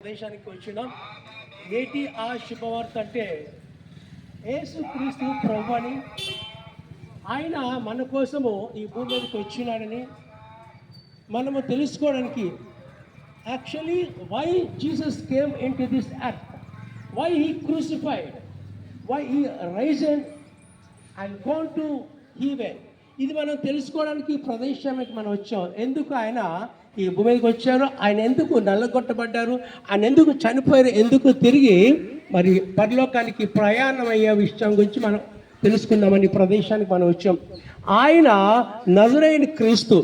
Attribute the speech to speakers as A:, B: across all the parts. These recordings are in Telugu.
A: దేశానికి వచ్చినాం. ఏటి ఆ శుభవార్త అంటే యేసుక్రీస్తు ప్రభువని, ఆయన మన కోసము ఈ భూమి మీదకి వచ్చినాడని మనము తెలుసుకోవడానికి, actually why Jesus came into this earth, why he crucified, why he risen and gone to heaven. ఇది మనం తెలుసుకోవడానికి ఈ ప్రదేశానికి మనం వచ్చాం. ఎందుకు ఆయన ఈ భూమి మీదకి వచ్చారు, ఆయన ఎందుకు నల్లగొట్టబడ్డారు, ఆయన ఎందుకు చనిపోయారు, ఎందుకు తిరిగి మరి పరలోకానికి ప్రయాణం అయ్యే విషయం గురించి మనం తెలుసుకుందామని ఈ ప్రదేశానికి మనం వచ్చాం. ఆయన నజరేయుని క్రీస్తు,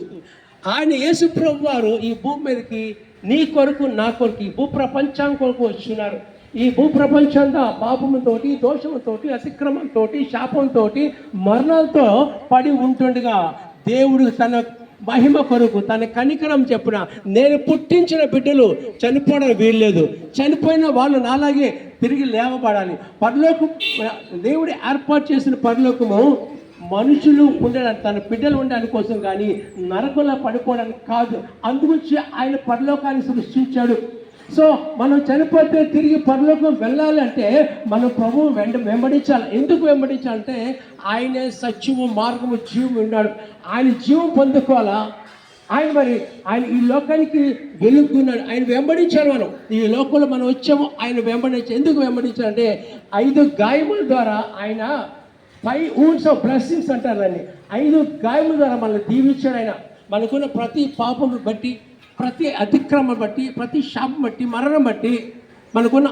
A: ఆయన యేసు ప్రభు వారు ఈ భూమి మీదకి నీ కొరకు నా కొరకు ఈ భూప్రపంచం కొరకు వచ్చినారు. ఈ భూప్రపంచంతో పాపముతోటి, దోషముతోటి, అతిక్రమంతో, శాపంతో, మరణాలతో పడి ఉంటుండగా దేవుడు తన మహిమ కొరకు, తన కనికరం చెప్పున నేను పుట్టించిన బిడ్డలు చనిపోవడం వీల్లేదు, చనిపోయిన వాళ్ళు నాలాగే తిరిగి లేవబడాలి. పరలోకం దేవుడు ఏర్పాటు చేసిన పరలోకము మనుషులు ఉండడానికి, తన బిడ్డలు ఉండడానికి కోసం, కానీ నరకంలో పడిపోవడానికి కాదు. అందుగురించి ఆయన పరలోకాన్ని సృష్టించాడు. సో మనం చనిపోతే తిరిగి పరలోకం వెళ్ళాలి అంటే మనం ప్రభువు వెంబడించాలి. ఎందుకు వెంబడించాలంటే ఆయనే సత్యము, మార్గము, జీవం ఉన్నాడు. ఆయన జీవం పొందుకోవాలా, ఆయన ఈ లోకానికి వెలుగుతున్నాడు. ఆయన వెంబడించాలి. మనం ఈ లోకంలో మనం వచ్చాము, ఆయన వెంబడించాలి. ఎందుకు వెంబడించాలంటే 5 గాయముల ద్వారా ఆయన 5 wounds of blessings అంటారు దాన్ని. 5 గాయముల ద్వారా మనల్ని దీవించాడు. ఆయన మనకున్న ప్రతి పాపము బట్టి, ప్రతి అతిక్రమం బట్టి, ప్రతి శాపం బట్టి, మరణం బట్టి మనకున్న